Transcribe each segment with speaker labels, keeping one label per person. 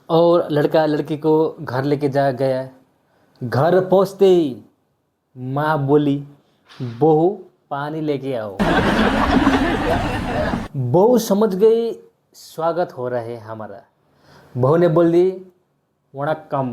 Speaker 1: और लड़का लड़की को घर लेके जा गया। घर पहुंचते ही माँ बोली, बहू पानी लेके आओ। बहू समझ गई स्वागत हो रहा है हमारा। बहू ने बोल दी, वणक्कम।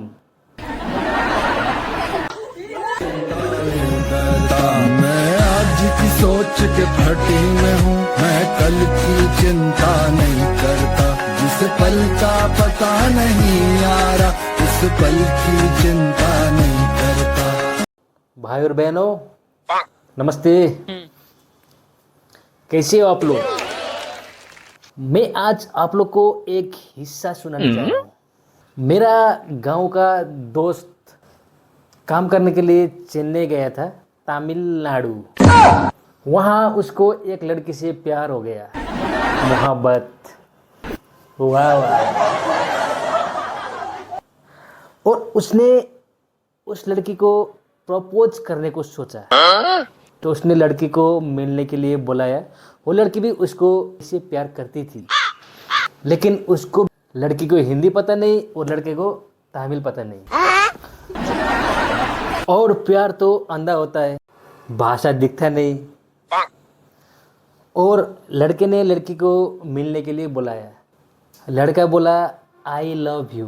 Speaker 2: मैं आज की सोच के फटी में हूँ, मैं कल की चिंता नहीं करता। जिस पल का पता नहीं यारा, उस पल की चिंता नहीं करता।
Speaker 1: भाई और बहनों नमस्ते, कैसे हो आप लोग। मैं आज आप लोग को एक हिस्सा सुनाने जा रहा हूँ। मेरा गांव का दोस्त काम करने के लिए चेन्नई गया था, तमिलनाडु। वहाँ उसको एक लड़की से प्यार हो गया, मोहब्बत। वाह वाह। और उसने उस लड़की को प्रपोज करने को सोचा, तो उसने लड़की को मिलने के लिए बुलाया। वो लड़की भी उसको इससे प्यार करती थी, लेकिन उसको लड़की को हिंदी पता नहीं और लड़के को तमिल पता नहीं। और प्यार तो अंधा होता है, भाषा दिखता नहीं। और लड़के ने लड़की को मिलने के लिए बुलाया। लड़का बोला, आई लव यू।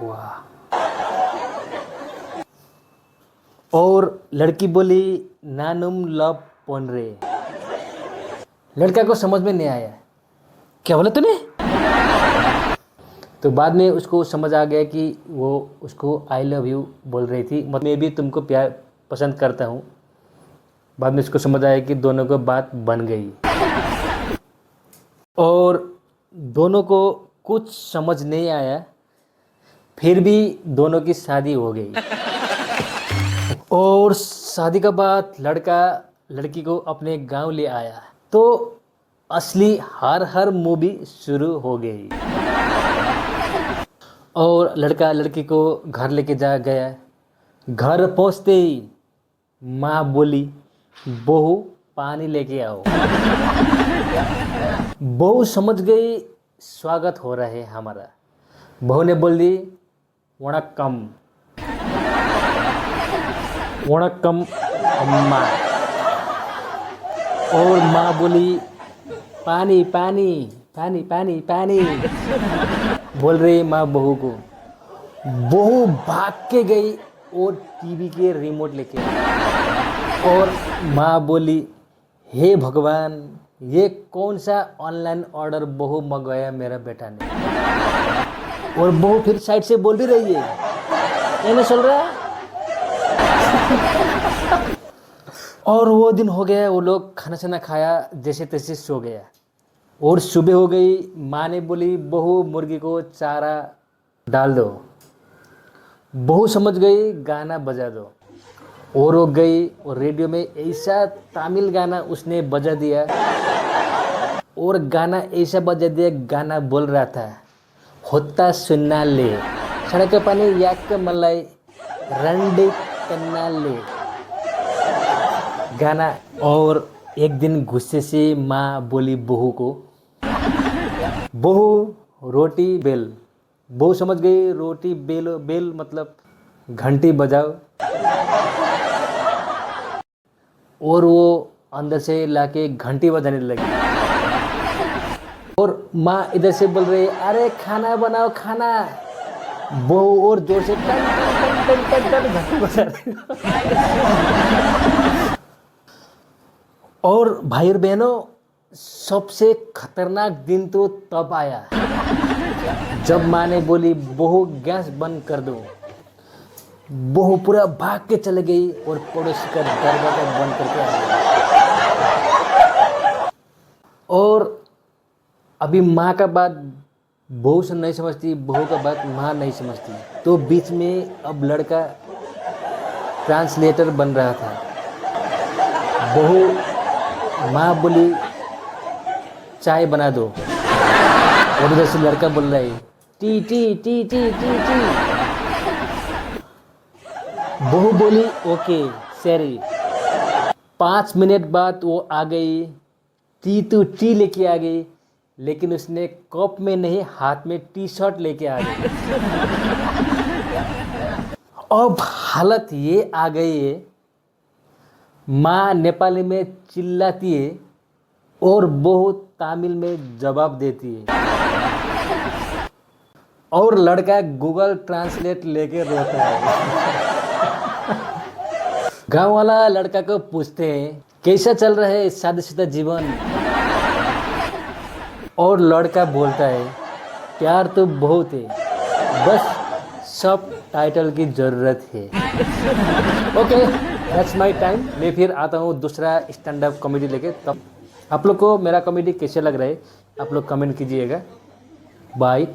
Speaker 1: वाह। और लड़की बोली, नानुम लव पोनरे। लड़का को समझ में नहीं आया, क्या बोला तूने। तो बाद में उसको समझ आ गया कि वो उसको आई लव यू बोल रही थी, मतलब मैं भी तुमको प्यार पसंद करता हूँ। बाद में उसको समझ आया कि दोनों को बात बन गई और दोनों को कुछ समझ नहीं आया, फिर भी दोनों की शादी हो गई। और शादी के बाद लड़का लड़की को अपने गांव ले आया, तो असली हर मूवी शुरू हो गई। और लड़का लड़की को घर लेके जा गया। घर पहुंचते ही माँ बोली, बहू पानी लेके आओ। बहू समझ गई स्वागत हो रहा है हमारा। बहू ने बोल दी, वणक्कम। वणक्कम अम्मा। और माँ बोली, पानी पानी पानी पानी पानी बोल रही माँ बहू को। बहू भाग के गई और टीवी के रिमोट लेके आई। और माँ बोली, हे भगवान, ये कौन सा ऑनलाइन ऑर्डर बहू मंगवाया मेरा बेटा ने। और बहू फिर साइड से बोल भी रही है, ये नहीं सुन रहा। और वो दिन हो गया, वो लोग खाना छाना खाया, जैसे तैसे सो गया। और सुबह हो गई, माँ ने बोली, बहू मुर्गी को चारा डाल दो। बहू समझ गई, गाना बजा दो। और वो गई और रेडियो में ऐसा तमिल गाना उसने बजा दिया, और गाना ऐसा बजा दिया, गाना बोल रहा था, होता सुनना ले सड़क पानी याक मलाई रंडी कन्ना ले गाना। और एक दिन गुस्से से माँ बोली बहू को, बहू रोटी बेल। बहू समझ गई, रोटी बेलो, बेल मतलब घंटी बजाओ। और वो अंदर से लाके घंटी बजाने लगी। और माँ इधर से बोल रही, अरे खाना बनाओ खाना। बहू और जोर से टन टन टन टन टन टन घंटी बजा रही। और भाई और बहनों, सबसे खतरनाक दिन तो तब आया जब माँ ने बोली, बहू गैस बंद कर दो। बहू पूरा भाग के चले गई और पड़ोसी का दरवाजा बंद करके आ गई। और अभी माँ का बात बहू से नहीं समझती, बहू का बात माँ नहीं समझती, तो बीच में अब लड़का ट्रांसलेटर बन रहा था। बहू, माँ बोली, चाय बना दो। और उधर से लड़का बोल रहा है, T T T T T T. बहू बोली, ओके सॉरी। 5 मिनट बाद वो आ गई, टी लेके आ गई। लेकिन उसने कप में नहीं हाथ में टी शर्ट लेके आ गई। अब हालत ये आ गई है, माँ नेपाली में चिल्लाती है और बहू तमिल में जवाब देती है और लड़का गूगल ट्रांसलेट लेके रोता है। गांव वाला लड़का को पूछते हैं कैसा चल रहा है शादीशुदा जीवन, और लड़का बोलता है प्यार तो बहुत है, बस सब टाइटल की ज़रूरत है। Okay, that's my time. मैं फिर आता हूँ दूसरा स्टैंड अप कॉमेडी लेके। तब आप लोग को मेरा कॉमेडी कैसे लग रहा है आप लोग कमेंट कीजिएगा। बाय।